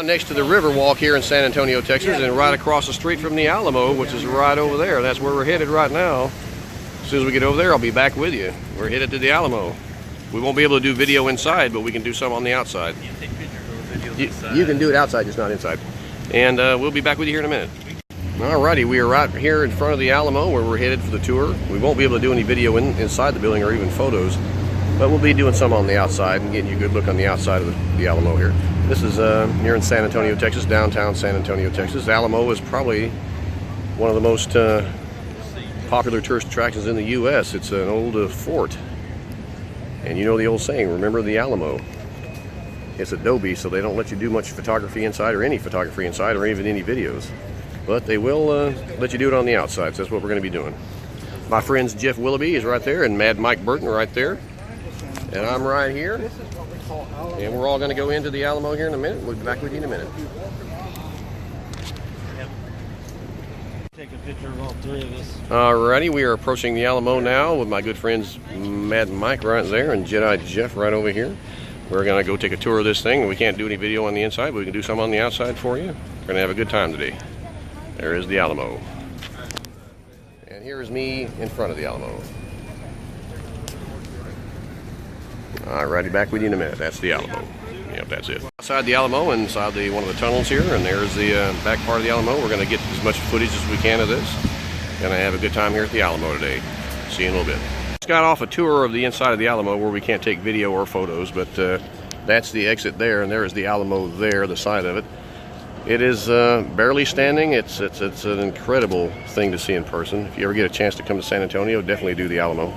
Next to the Riverwalk here in San Antonio, Texas, and right across the street from the Alamo, which is right over there. That's where we're headed right now. As soon as we get over there, I'll be back with you. We're headed to the Alamo. We won't be able to do video inside, but we can do some on the outside. You can do it outside, just not inside. And we'll be back with you here in a minute. Alrighty, we are right here in front of the Alamo where we're headed for the tour. We won't be able to do any video inside the building or even photos, but we'll be doing some on the outside and getting you a good look on the outside of the Alamo here. This is here in San Antonio, Texas, downtown San Antonio, Texas. Alamo is probably one of the most popular tourist attractions in the U.S. It's an old fort. And you know the old saying, remember the Alamo. It's adobe, so they don't let you do much photography inside or any photography inside or even any videos. But they will let you do it on the outside, so that's what we're going to be doing. My friends Jeff Willoughby is right there and MadMike Burton right there. And I'm right here. And we're all going to go into the Alamo here in a minute. We'll be back with you in a minute. Take a picture of all three of us. Alrighty, we are approaching the Alamo now with my good friends MadMike right there and Jedi Jeff right over here. We're going to go take a tour of this thing. We can't do any video on the inside, but we can do some on the outside for you. We're going to have a good time today. There is the Alamo. And here is me in front of the Alamo. Alrighty, back with you in a minute. That's the Alamo. Yep, that's it. Outside the Alamo, inside one of the tunnels here, and there's the back part of the Alamo. We're going to get as much footage as we can of this. Going to have a good time here at the Alamo today. See you in a little bit. Just got off a tour of the inside of the Alamo where we can't take video or photos, but that's the exit there, and there is the Alamo there, the side of it. It is barely standing. It's an incredible thing to see in person. If you ever get a chance to come to San Antonio, definitely do the Alamo.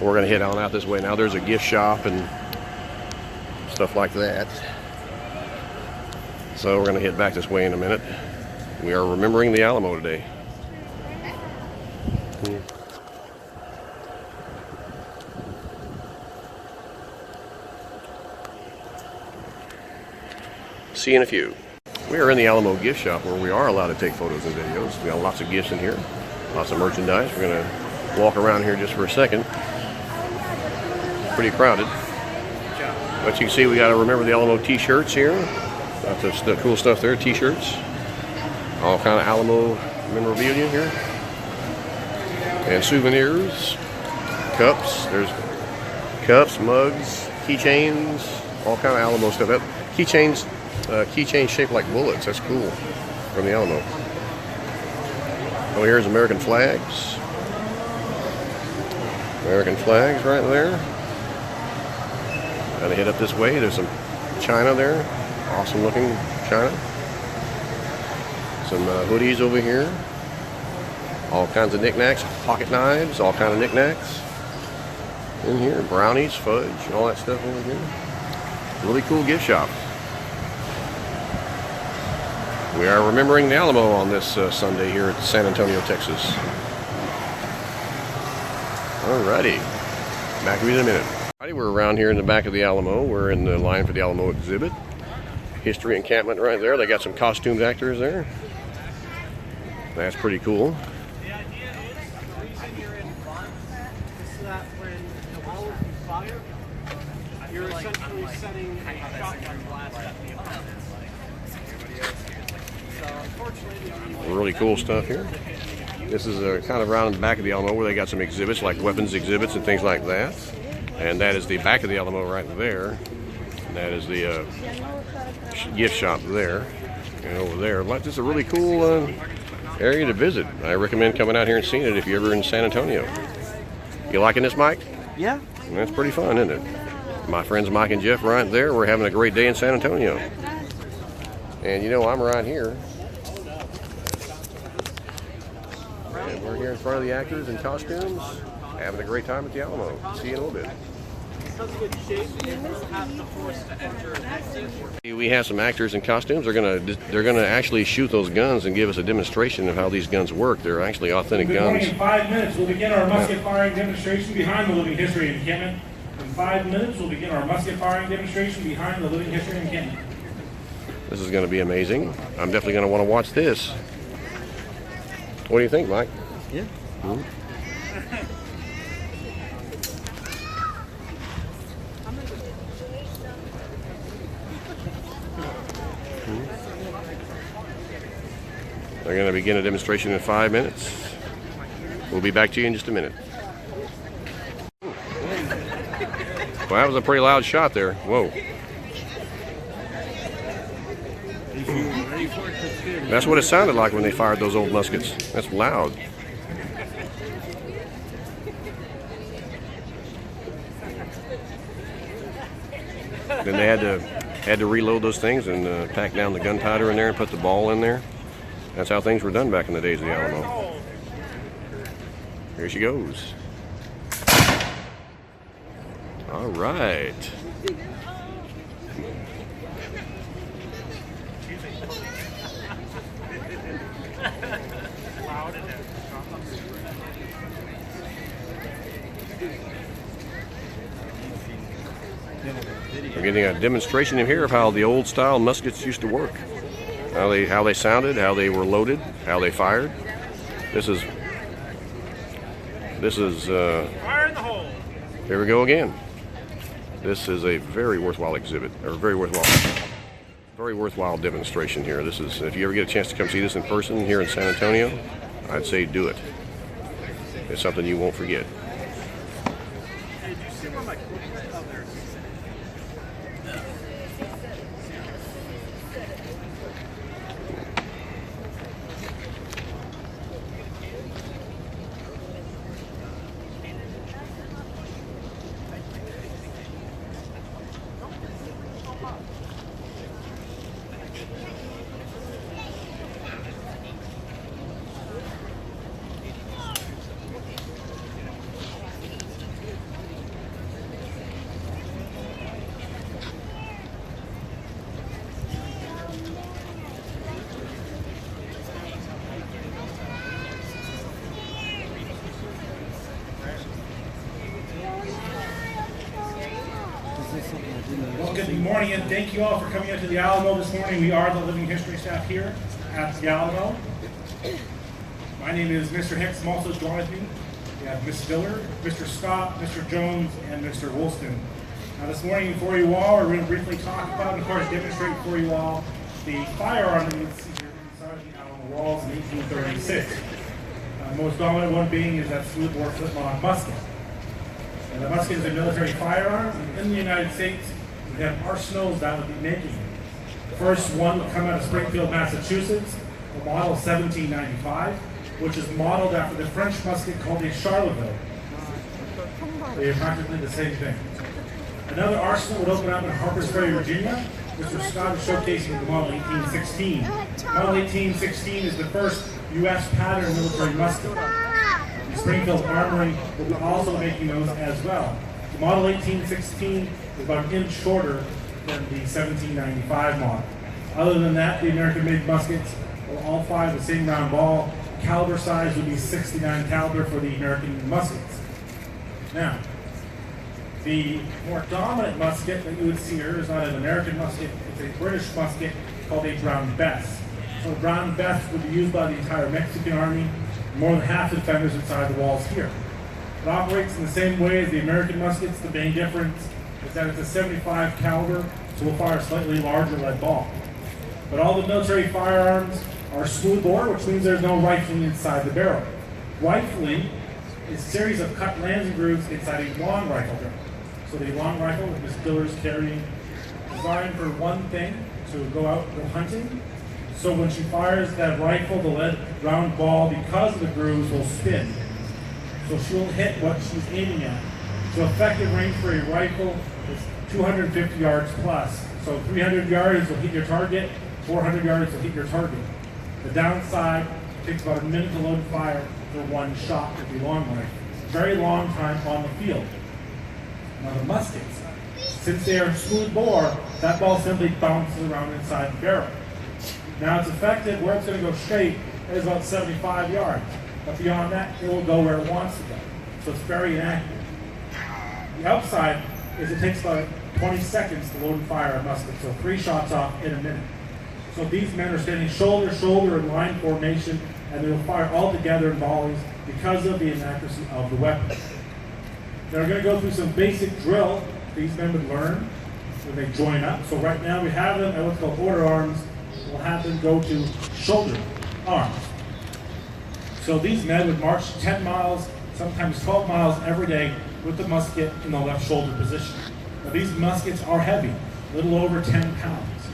We're going to head on out this way now. There's a gift shop and stuff like that. So we're going to head back this way in a minute. We are remembering the Alamo today. See you in a few. We are in the Alamo gift shop where we are allowed to take photos and videos. We got lots of gifts in here, lots of merchandise. We're going to walk around here just for a second. Pretty crowded. But you can see we got to remember the Alamo t-shirts here. Lots of cool stuff there, t-shirts. All kind of Alamo memorabilia here. And souvenirs, cups. There's cups, mugs, keychains, all kind of Alamo stuff. That keychains shaped like bullets. That's cool from the Alamo. Oh, here's American flags. American flags right there. Gotta head up this way. There's some china there. Awesome looking china. Some hoodies over here. All kinds of knickknacks. Pocket knives. All kind of knickknacks. In here. Brownies, fudge, all that stuff over here. Really cool gift shop. We are remembering the Alamo on this Sunday here at San Antonio, Texas. Alrighty. Back with you in a minute. We're around here in the back of the Alamo. We're in the line for the Alamo exhibit. History encampment right there. They got some costumed actors there. That's pretty cool. The idea is the reason you're in front is that when the wall is fired, you're essentially setting a shotgun blast at the opponent. So unfortunately, really cool stuff here. This is kind of around in the back of the Alamo where they got some exhibits like weapons exhibits and things like that. And that is the back of the Alamo right there. And that is the gift shop there. And over there. Just a really cool area to visit. I recommend coming out here and seeing it if you're ever in San Antonio. You liking this, Mike? yeah. That's pretty fun, isn't it? My friends Mike and Jeff right there. We're having a great day in San Antonio. And you know I'm right here. And we're here in front of the actors in costumes. Having a great time at the Alamo. See you in a little bit. We have some actors in costumes. They're gonna actually shoot those guns and give us a demonstration of how these guns work. They're actually authentic guns. In 5 minutes, we'll begin our musket firing demonstration behind the living history encampment. In 5 minutes, we'll begin our musket firing demonstration behind the living history encampment. This is going to be amazing. I'm definitely going to want to watch this. What do you think, Mike? Yeah. Hmm? They're going to begin a demonstration in 5 minutes. We'll be back to you in just a minute. Well, that was a pretty loud shot there. Whoa. That's what it sounded like when they fired those old muskets. That's loud. Then they had to reload those things and pack down the gunpowder in there and put the ball in there. That's how things were done back in the days of the Alamo. Here she goes. All right. We're getting a demonstration in here of how the old style muskets used to work. How they sounded, how they were loaded, how they fired. This is Fire in the hole. Here we go again. This is a very worthwhile exhibit, or very worthwhile demonstration here. This is, if you ever get a chance to come see this in person here in San Antonio, I'd say do it. It's something you won't forget. Hey, did you see one of my quotes out there? Well, good morning and thank you all for coming out to the Alamo this morning. We are the Living History staff here at the Alamo. My name is Mr. Hicks. I'm also joined with me. We have Miss Dillard, Mr. Scott, Mr. Jones, and Mr. Woolston. Now this morning for you all, we're going to briefly talk about and of course demonstrate for you all the firearm that you see here inside the Alamo walls in 1836. The most dominant one being is that smoothbore flintlock musket. And the musket is a military firearm. In the United States, we have arsenals that would be making it. The first one would come out of Springfield, Massachusetts, the model 1795, which is modeled after the French musket called a Charleville. They are practically the same thing. Another arsenal would open up in Harpers Ferry, Virginia. Mr. Scott is showcasing the model 1816. Model 1816 is the first U.S. pattern military musket. The Springfield Armory will be also making those as well. The model 1816 is about an inch shorter than the 1795 model. Other than that, the American-made muskets will all fire the same round ball. Caliber size would be 69 caliber for the American muskets. Now, the more dominant musket that you would see here is not an American musket, it's a British musket called a Brown Bess. So a Brown Bess would be used by the entire Mexican army. More than half the defenders inside the walls here. It operates in the same way as the American muskets. The main difference is that it's a 75 caliber, so we'll fire a slightly larger lead ball. But all the military firearms are smoothbore, which means there's no rifling inside the barrel. Rifling is a series of cut landing grooves inside a long rifle barrel. So the long rifle that Miss Dillard's carrying, designed for one thing, to go out and go hunting. So when she fires that rifle, the lead round ball, because of the grooves, will spin. So she'll hit what she's aiming at. So effective range for a rifle is 250 yards plus. So 300 yards will hit your target, 400 yards will hit your target. The downside, it takes about a minute to load and fire for one shot with the long rifle. Very long time on the field. Now the muskets, since they are smooth bore, that ball simply bounces around inside the barrel. Now it's effective where it's going to go straight is about 75 yards. But beyond that, it will go where it wants to go. So it's very inaccurate. The upside is it takes about 20 seconds to load and fire a musket. So 3 shots off in a minute. So these men are standing shoulder to shoulder in line formation, and they will fire all together in volleys because of the inaccuracy of the weapon. They're going to go through some basic drill these men would learn when they join up. So right now we have them at what's called order arms. We'll have them go to shoulder. arms. So these men would march 10 miles, sometimes 12 miles every day with the musket in the left shoulder position. Now these muskets are heavy, a little over 10 pounds.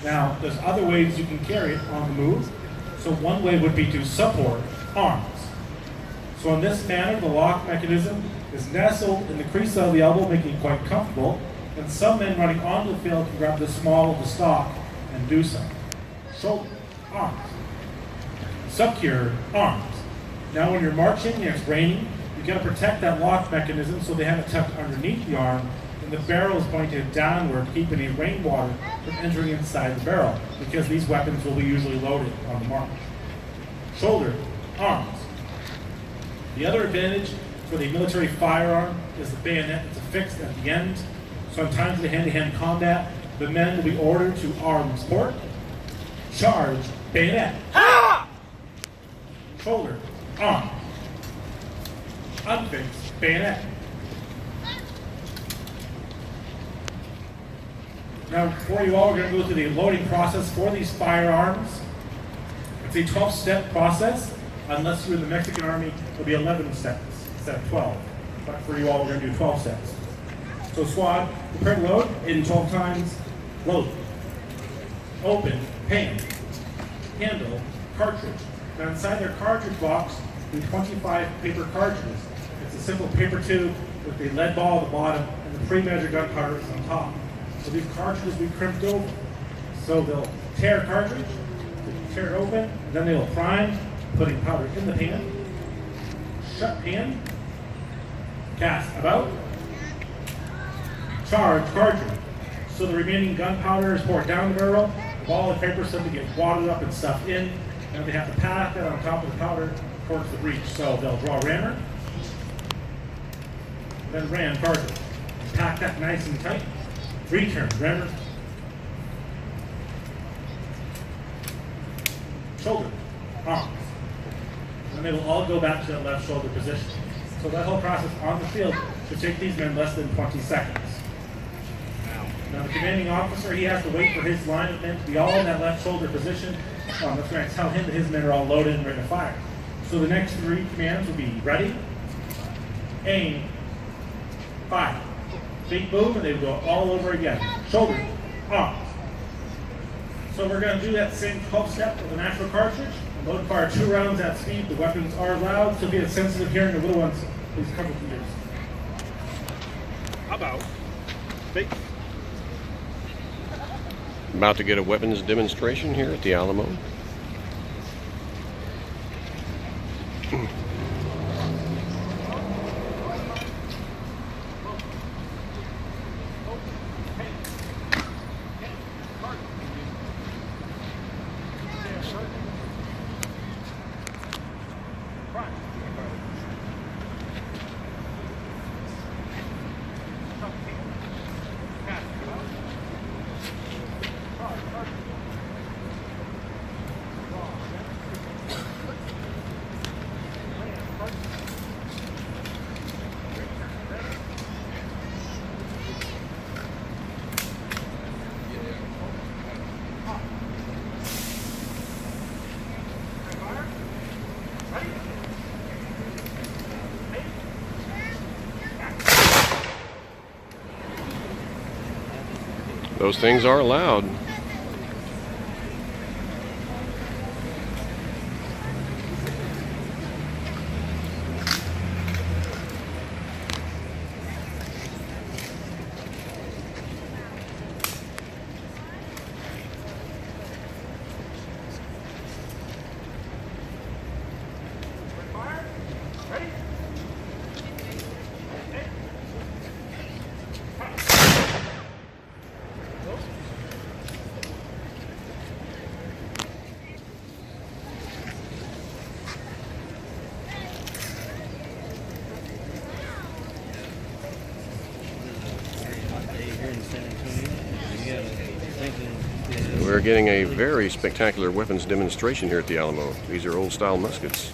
Now there's other ways you can carry it on the move. So one way would be to support arms. So in this manner, the lock mechanism is nestled in the crease of the elbow, making it quite comfortable. And some men running onto the field can grab the small of the stock and do so. Shoulder, arms. Subcure, arms. Now when you're marching and it's raining, you got to protect that lock mechanism so they have it tucked underneath the arm, and the barrel is pointed downward, keeping any rainwater from entering inside the barrel, because these weapons will be usually loaded on the march. Shoulder, arms. The other advantage for the military firearm is the bayonet. It's affixed at the end. So in times of hand-to-hand combat, the men will be ordered to arms port, charge, bayonet. Ah! Shoulder, arm. Unfix, bayonet. Now, for you all, we're going to go through the loading process for these firearms. It's a 12-step process. Unless you're in the Mexican Army, it'll be 11 steps instead of 12. But for you all, we're going to do 12 steps. So squad, prepare to load in 12 times. Load. Open, pan, handle, cartridge. Now inside their cartridge box, we have 25 paper cartridges. It's a simple paper tube with the lead ball at the bottom and the pre-measured gunpowder on top. So these cartridges we crimped over. So they'll tear a cartridge, they'll tear it open, and then they will prime, putting powder in the pan, shut pan, cast about, charge cartridge. So the remaining gunpowder is poured down the barrel, the ball of paper so to get wadded up and stuffed in, and they have to pack that on top of the powder towards the breech. So they'll draw rammer, then ram cartridge. Pack that nice and tight, return rammer, shoulder, arms. And they will all go back to that left shoulder position. So that whole process on the field should take these men less than 20 seconds. Now the commanding officer, he has to wait for his line of men to be all in that left shoulder position. That's going to tell him that his men are all loaded and ready to fire. So the next 3 commands will be ready, aim, fire. Big move, and they will go all over again. Shoulder, arms. So we're going to do that same 12 step with a natural cartridge. Load and fire 2 rounds at speed. The weapons are loud, so if you have sensitive hearing or little ones, please cover your ears. About. Big. About to get a weapons demonstration here at the Alamo. Those things are loud. We're getting a very spectacular weapons demonstration here at the Alamo. These are old-style muskets.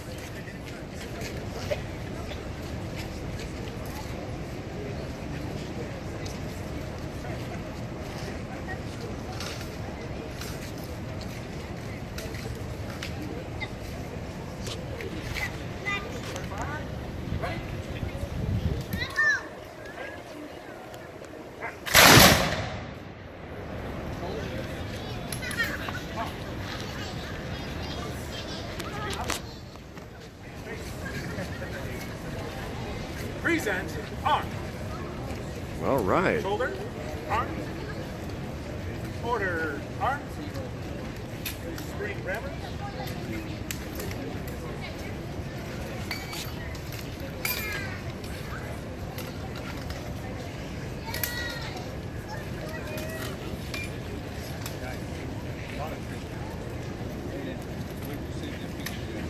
Present. Arm. All right. Shoulder. Arm. Order. Arm. Spring rammer.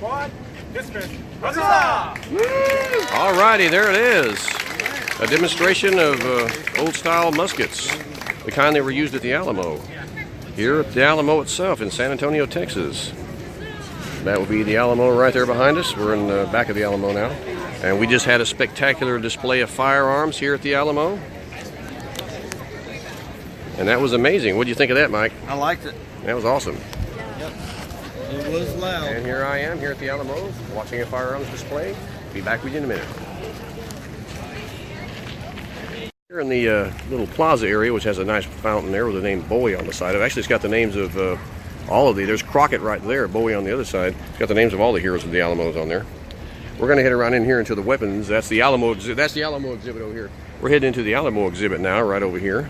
Quad. Dismiss. Huzzah! All righty, there it is. A demonstration of old style muskets, the kind that were used at the Alamo. Here at the Alamo itself in San Antonio, Texas. That would be the Alamo right there behind us. We're in the back of the Alamo now. And we just had a spectacular display of firearms here at the Alamo. And that was amazing. What do you think of that, Mike? I liked it. That was awesome. Yep. It was loud. And here I am here at the Alamo watching a firearms display. Be back with you in a minute. Here in the little plaza area, which has a nice fountain there with the name Bowie on the side of it. Actually, it's got the names of all of there's Crockett right there, Bowie on the other side. It's got the names of all the heroes of the Alamos on there. We're going to head around in here into the weapons. That's the Alamo exhibit over here. We're heading into the Alamo exhibit now, right over here,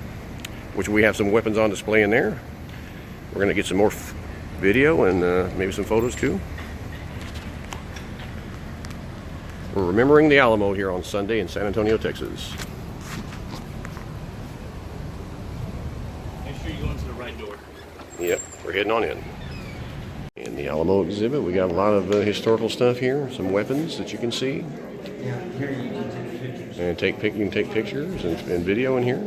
which we have some weapons on display in there. We're going to get some more video and maybe some photos too. We're remembering the Alamo here on Sunday in San Antonio, Texas. Make sure you go into the right door. Yep, we're heading on in. In the Alamo exhibit, we got a lot of historical stuff here, some weapons that you can see. Yeah, here you can take pictures. And you can take pictures and video in here.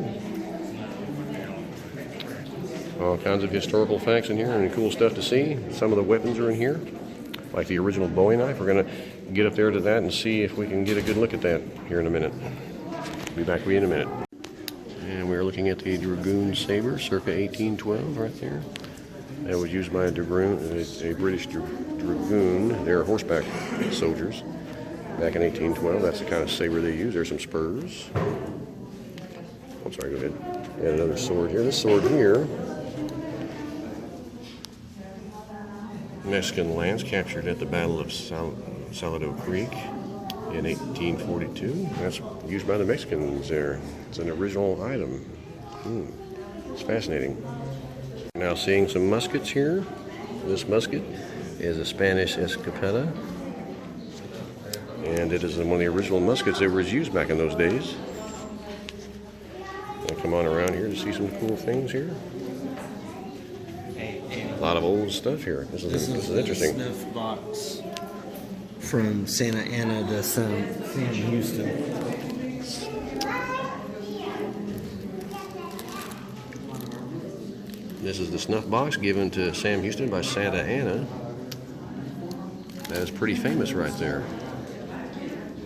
All kinds of historical facts in here and cool stuff to see. Some of the weapons are in here, like the original Bowie knife. We're going to get up there to that and see if we can get a good look at that here in a minute. Be back with you in a minute. And we're looking at the Dragoon Saber, circa 1812, right there. That was used by a British Dragoon. They're horseback soldiers back in 1812. That's the kind of saber they use. There's some spurs. I'm sorry, go ahead. Got another sword here. This sword here, Mexican lands captured at the Battle of Salado Creek in 1842. That's used by the Mexicans there. It's an original item. It's fascinating. Now seeing some muskets here. This musket is a Spanish escopeta. And it is one of the original muskets that was used back in those days. I'll come on around here to see some cool things here. A lot of old stuff here. This is interesting. Snuff box from Santa Ana to Sam Houston. This is the snuff box given to Sam Houston by Santa Ana. That is pretty famous right there.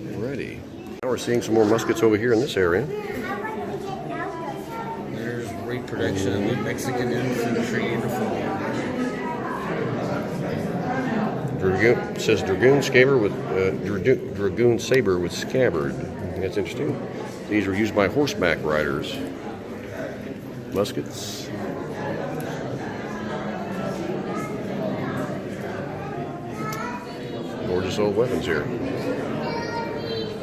Alrighty. Now we're seeing some more muskets over here in this area. There's reproduction of the Mexican infantry uniform. It says Dragoon Saber with scabbard. That's interesting. These were used by horseback riders. Muskets. Gorgeous old weapons here.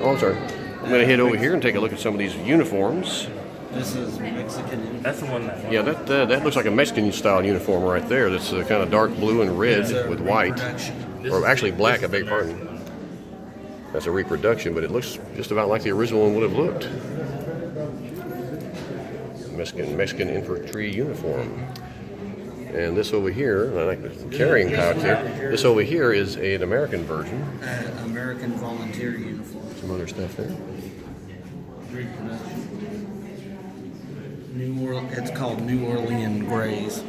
Oh, I'm sorry. I'm going to head over here and take a look at some of these uniforms. This is Mexican. That's the one that. Yeah, that looks like a Mexican style uniform right there. That's kind of dark blue and red with white. Or actually black, I beg your pardon. That's a reproduction, but it looks just about like the original one would have looked. Mexican infantry uniform. And this over here, I like the carrying pouch here. This over here is an American version. American volunteer uniform. Some other stuff there. Reproduction. It's called New Orleans Grays.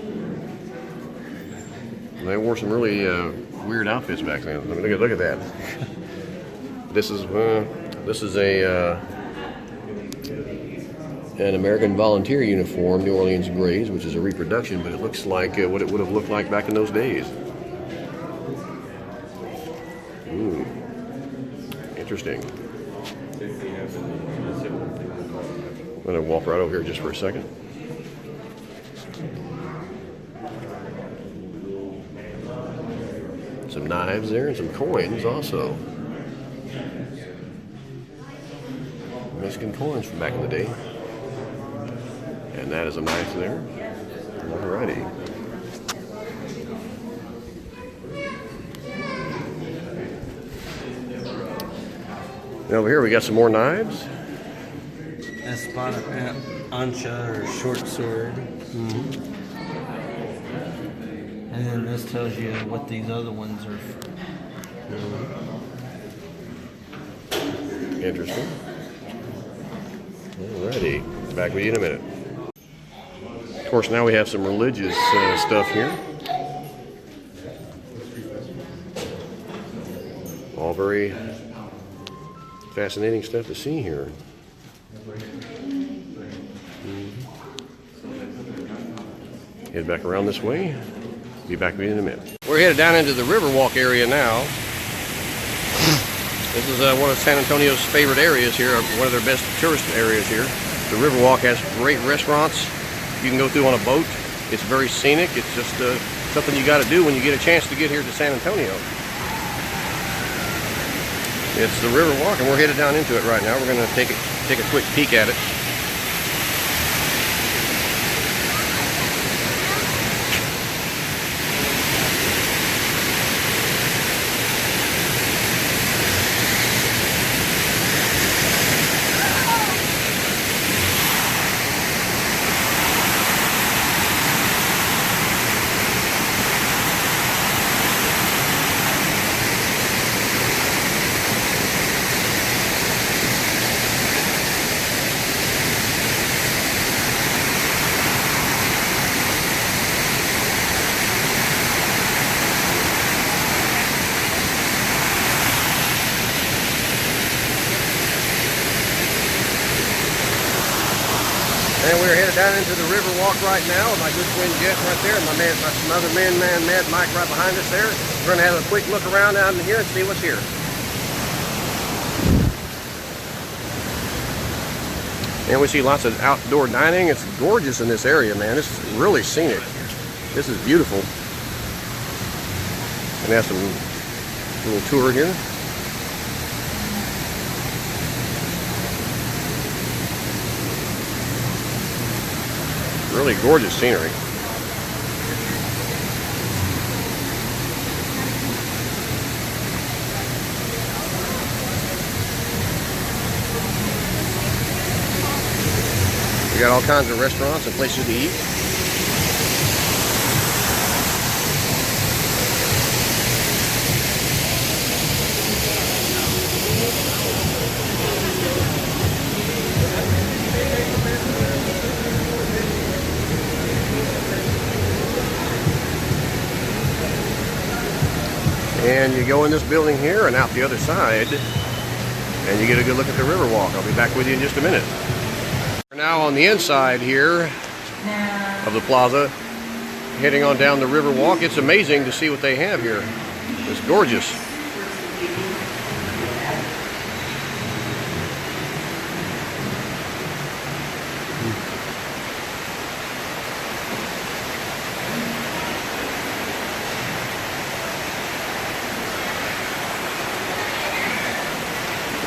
They wore some really weird outfits back then. I mean, look at that. This is an American volunteer uniform, New Orleans Grays, which is a reproduction, but it looks like what it would have looked like back in those days. Ooh, interesting. I'm going to walk right over here just for a second. Some knives there and some coins also. Mexican coins from back in the day. And that is a knife there. Alrighty. And over here we got some more knives. Espada, ancha, or short sword. And then this tells you what these other ones are for. Interesting. Alrighty, back with you in a minute. Of course, now we have some religious stuff here. All very fascinating stuff to see here. Head back around this way. Be back with you in a minute. We're headed down into the Riverwalk area now. This is one of San Antonio's favorite areas here, one of their best tourist areas here. The Riverwalk has great restaurants. You can go through on a boat. It's very scenic. It's just something you got to do when you get a chance to get here to San Antonio. It's the Riverwalk, and we're headed down into it right now. We're going to take a quick peek at it. And we're headed down into the Riverwalk right now with my good friend Jeff right there, and some other man, MadMike right behind us there. We're going to have a quick look around out in here and see what's here. And we see lots of outdoor dining. It's gorgeous in this area, man. It's really scenic. This is beautiful. And have some little tour here. Really gorgeous scenery. We got all kinds of restaurants and places to eat. And you go in this building here and out the other side, and you get a good look at the Riverwalk. I'll be back with you in just a minute. We're now on the inside here of the plaza, heading on down the Riverwalk. It's amazing to see what they have here. It's gorgeous.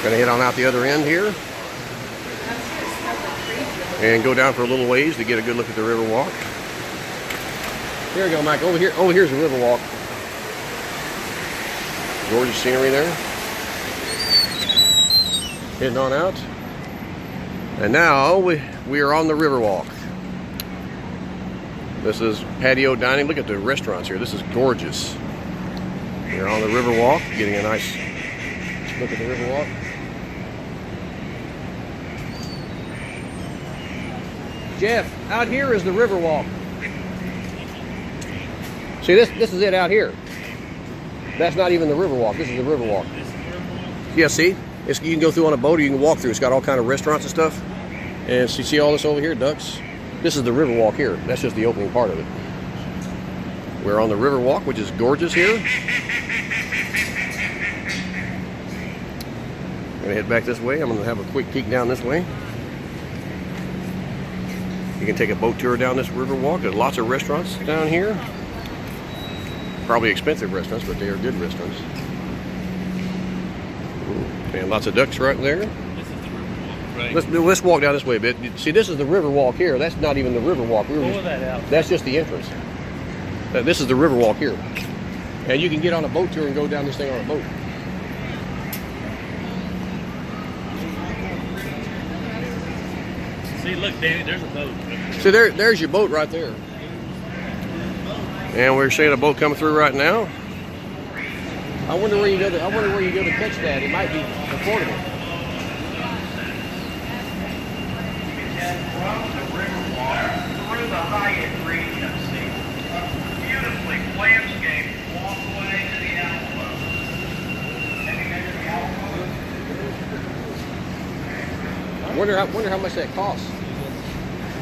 Gonna head on out the other end here and go down for a little ways to get a good look at the Riverwalk. Here we go, Mike. Over here. Oh, here's the Riverwalk. Gorgeous scenery there. Heading on out. And now we are on the Riverwalk. This is patio dining. Look at the restaurants here. This is gorgeous. We're on the Riverwalk, getting a nice look at the Riverwalk. Jeff, out here is the Riverwalk. See, this is it out here. That's not even the Riverwalk. This is the Riverwalk. Yeah, see? You can go through on a boat or you can walk through. It's got all kind of restaurants and stuff. And so you see all this over here, ducks? This is the Riverwalk here. That's just the opening part of it. We're on the Riverwalk, which is gorgeous here. I'm gonna head back this way. I'm gonna have a quick peek down this way. You can take a boat tour down this Riverwalk. There's lots of restaurants down here. Probably expensive restaurants, but they are good restaurants. Ooh, and lots of ducks right there. Right. Let's walk down this way a bit. See, this is the Riverwalk here. That's not even the Riverwalk. Pull that out. That's just the entrance. This is the Riverwalk here. And you can get on a boat tour and go down this thing on a boat. See, look, Danny, there's a boat. See, there's your boat right there. And we're seeing a boat coming through right now. I wonder where you go to catch that. It might be affordable. From the Riverwalk through the Hyatt Regency, beautifully landscaped walkway to the Alamo. Have you been to the Alamo? I wonder how much that costs.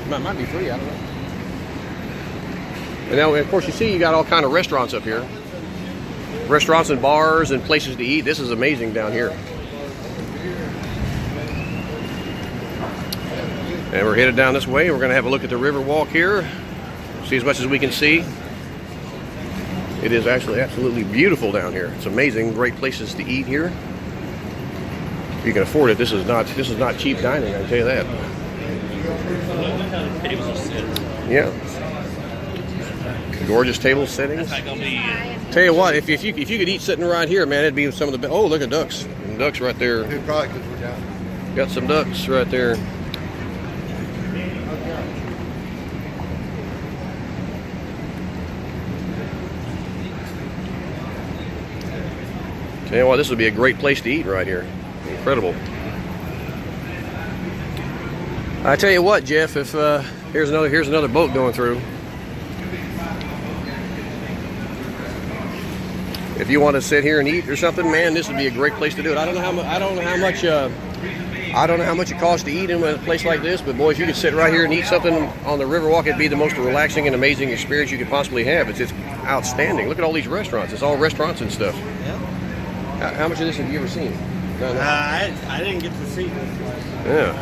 Might be free. I don't know. And now, of course, you see you got all kind of restaurants up here. Restaurants and bars and places to eat. This is amazing down here. And we're headed down this way. We're going to have a look at the Riverwalk here. See as much as we can see. It is actually absolutely beautiful down here. It's amazing. Great places to eat here. If you can afford it, this is not cheap dining, I can tell you that. Yeah. Gorgeous table settings. That's not gonna be. Tell you what, if you could eat sitting right here, man, it'd be some of the best. Oh, look at ducks. Ducks right there. Probably because we're down. Got some ducks right there. Tell you what, this would be a great place to eat right here. Incredible. I tell you what, Jeff, if here's another boat going through. If you want to sit here and eat or something, man, this would be a great place to do it. I don't know how much it costs to eat in a place like this, but boys, you could sit right here and eat something on the Riverwalk. It'd be the most relaxing and amazing experience you could possibly have. It's just outstanding. Look at all these restaurants. It's all restaurants and stuff. Yeah. How much of this have you ever seen? No. I didn't get to see this. Yeah.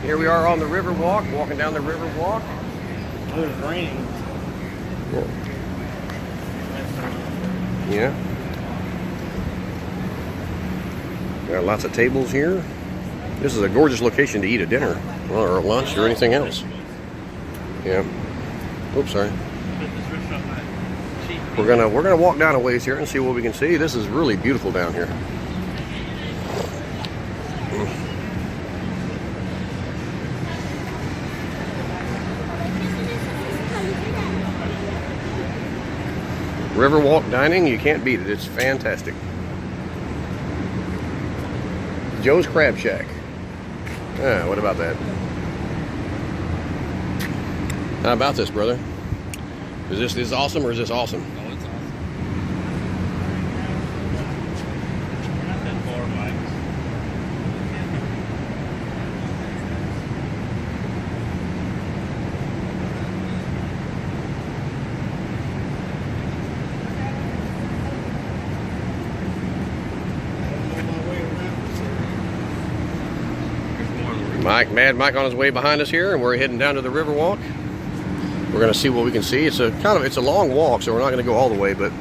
Here we are on the Riverwalk, walking down the Riverwalk. It was raining. Yeah. Got lots of tables here. This is a gorgeous location to eat a dinner or a lunch or anything else. Yeah. Oops, sorry. We're gonna walk down a ways here and see what we can see. This is really beautiful down here. Riverwalk dining, you can't beat it. It's fantastic. Joe's Crab Shack. What about that? How about this, brother? Is this awesome or is this awesome? Oh, it's awesome. Not that far, Mike. MadMike on his way behind us here, and we're heading down to the Riverwalk. We're going to see what we can see. It's a long walk, so we're not going to go all the way, but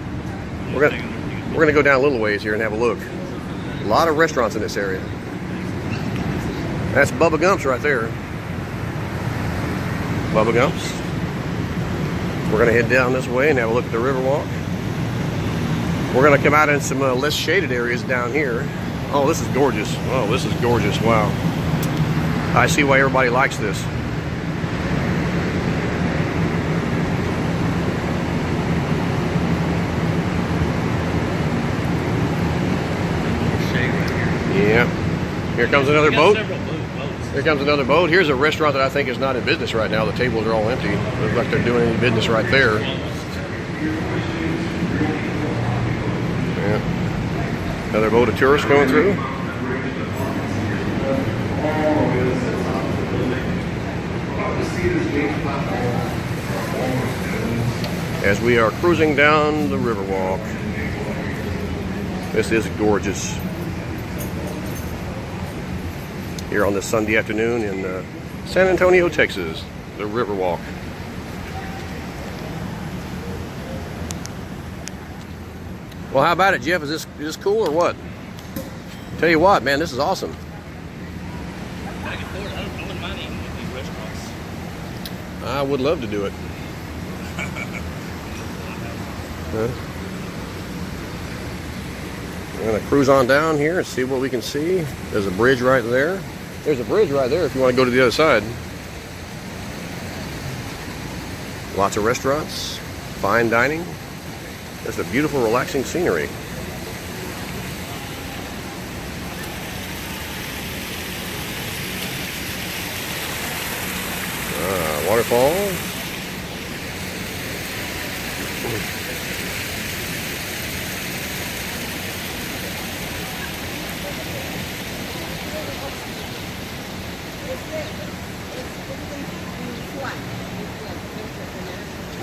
we're going to go down a little ways here and have a look. A lot of restaurants in this area. That's Bubba Gump's right there. Bubba Gump's. We're going to head down this way and have a look at the Riverwalk. We're going to come out in some less shaded areas down here. Oh, this is gorgeous. Oh, this is gorgeous. Wow. I see why everybody likes this. Yeah. Here comes another boat. Here comes another boat. Here's a restaurant that I think is not in business right now. The tables are all empty. Looks like they're doing any business right there. Yeah. Another boat of tourists going through. As we are cruising down the Riverwalk. This is gorgeous. Here on this Sunday afternoon in San Antonio, Texas, the Riverwalk. Well, how about it, Jeff? Is this cool or what? Tell you what, man, this is awesome. I would love to do it. Huh? We're gonna cruise on down here and see what we can see. There's a bridge right there. There's a bridge right there if you want to go to the other side. Lots of restaurants, fine dining. Just a beautiful, relaxing scenery. Waterfall.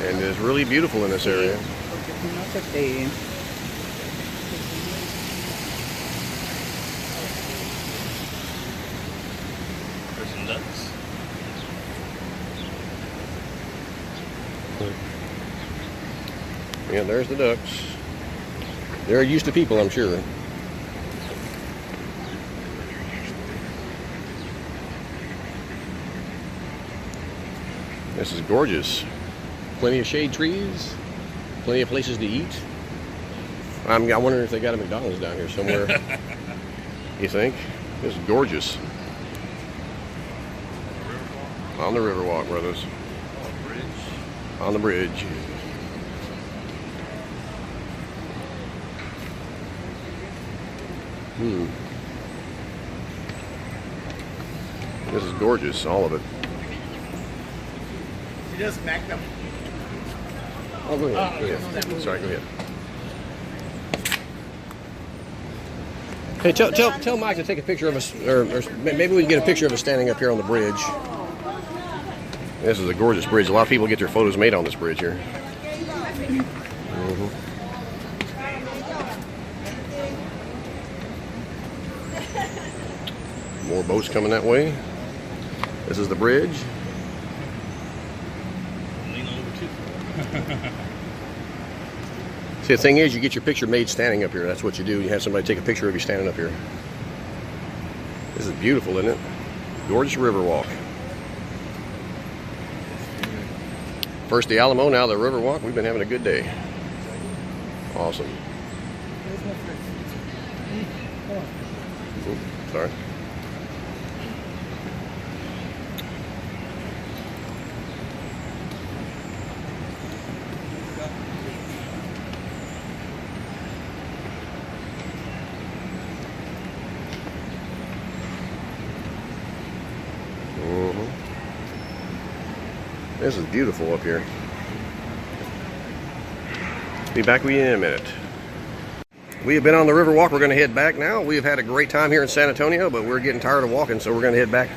And it's really beautiful in this area. There's some ducks. Yeah, there's the ducks. They're used to people, I'm sure. This is gorgeous. Plenty of shade trees, plenty of places to eat. I wonder if they got a McDonald's down here somewhere. You think? This is gorgeous. On the Riverwalk, brothers. On the bridge. This is gorgeous, all of it. You just smacked them. Oh, go ahead. Go ahead. Sorry, go ahead. Hey, tell Mike to take a picture of us, or maybe we can get a picture of us standing up here on the bridge. This is a gorgeous bridge. A lot of people get their photos made on this bridge here. More boats coming that way. This is the bridge. Lean over too. See, the thing is, you get your picture made standing up here. That's what you do. You have somebody take a picture of you standing up here. This is beautiful, isn't it? Gorgeous Riverwalk. First the Alamo, now the Riverwalk. We've been having a good day. Awesome. Oops, sorry. This is beautiful up here. Be back with you in a minute. We have been on the Riverwalk. We're going to head back now. We have had a great time here in San Antonio, but we're getting tired of walking, so we're going to head back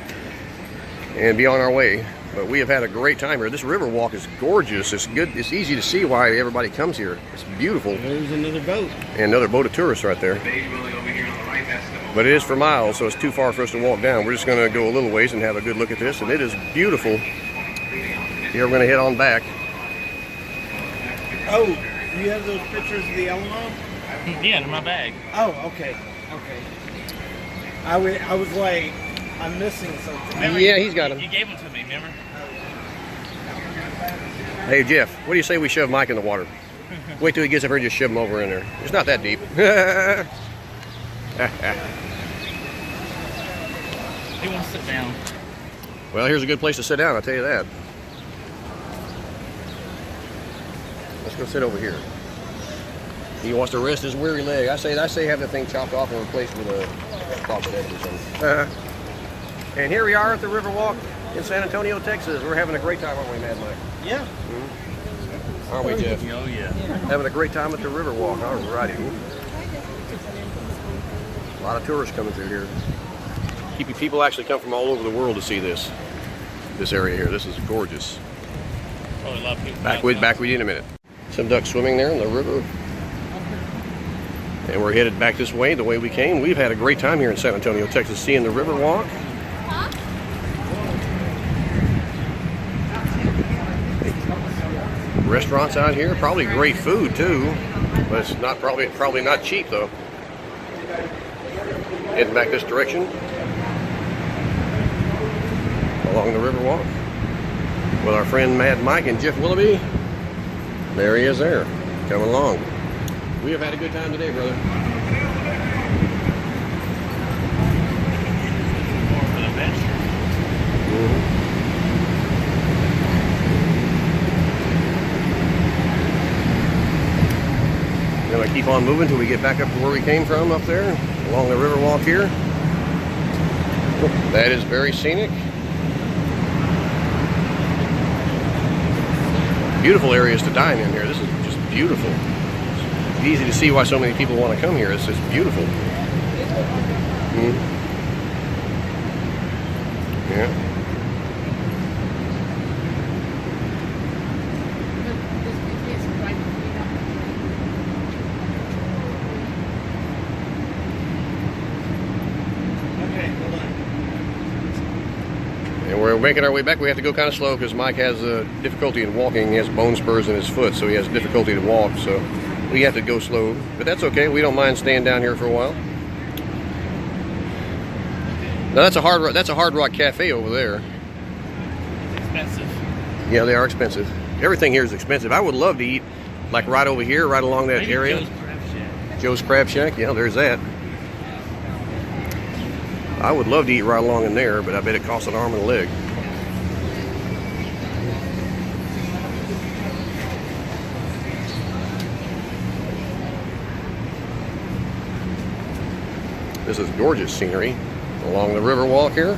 and be on our way. But we have had a great time here. This Riverwalk is gorgeous. It's good. It's easy to see why everybody comes here. It's beautiful. There's another boat. And another boat of tourists right there. But it is for miles, so it's too far for us to walk down. We're just going to go a little ways and have a good look at this, and it is beautiful. Here we're going to head on back. Oh, you have those pictures of the Alamo? Yeah, in my bag. Oh, okay. Okay. I was like, I'm missing something. Remember, Yeah, he's got them. You gave them to me, remember? Hey, Jeff, what do you say we shove Mike in the water? Wait till he gets up here and just shove him over in there. It's not that deep. He wants to sit down. Well, here's a good place to sit down, I'll tell you that. Let's go sit over here. He wants to rest his weary leg. I say have the thing chopped off and replaced with a box head or something. And here we are at the Riverwalk in San Antonio, Texas. We're having a great time, aren't we, MadMike? Yeah. Aren't we, Jeff? Oh, yeah. Having a great time at the Riverwalk. All righty. A lot of tourists coming through here. People actually come from all over the world to see this area here. This is gorgeous. Probably a lot of people. Back with you in a minute. Some ducks swimming there in the river. And we're headed back this way, the way we came. We've had a great time here in San Antonio, Texas, seeing the Riverwalk. Restaurants out here, probably great food too, but it's not probably not cheap though. Heading back this direction along the Riverwalk. with our friend MadMike and Jeff Willoughby. There he is there, coming along. We have had a good time today, brother. More of an adventure. We're gonna keep on moving till we get back up to where we came from up there, along the Riverwalk here. That is very scenic. Beautiful areas to dine in here. This is just beautiful. It's easy to see why so many people want to come here. It's just beautiful. Yeah. And we're making our way back. We have to go kind of slow because Mike has difficulty in walking. He has bone spurs in his foot, so he has difficulty to walk. So we have to go slow, but that's okay. We don't mind staying down here for a while. Now that's a Hard Rock Cafe over there. It's expensive. Yeah, they are expensive. Everything here is expensive. I would love to eat like right over here, right along that Maybe area. Joe's Crab Shack. Joe's Crab Shack. Yeah, there's that. I would love to eat right along in there, but I bet it costs an arm and a leg. This is gorgeous scenery along the Riverwalk here.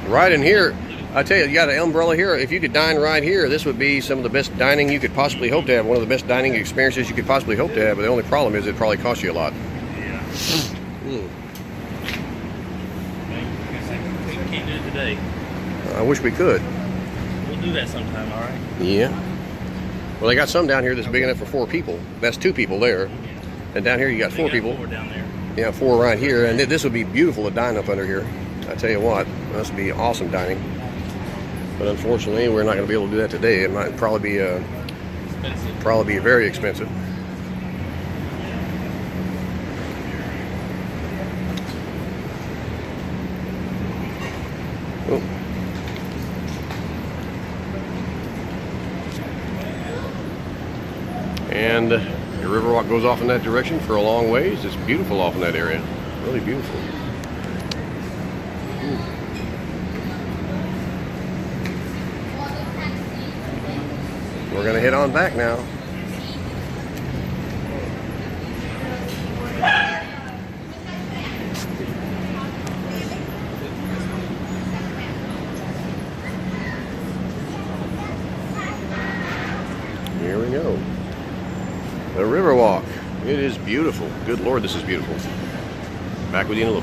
Right in here, I tell you, you got an umbrella here. If you could dine right here, this would be some of the best dining you could possibly hope to have. One of the best dining experiences you could possibly hope to have. But the only problem is it probably costs you a lot. Yeah. We can't do it today. I wish we could. We'll do that sometime, all right? Yeah. Well, they got some down here that's big enough for 4 people. That's 2 people there. And down here you got 4 people. 4 down there. Yeah, 4 right here. And this would be beautiful to dine up under here. I tell you what, this would be awesome dining. But unfortunately, we're not going to be able to do that today. It might probably be Expensive. very expensive. Oh. And the Riverwalk goes off in that direction for a long ways. It's beautiful off in that area. Really beautiful. We're going to head on back now. Here we go. The Riverwalk. It is beautiful. Good Lord, this is beautiful. Back with you in a little bit.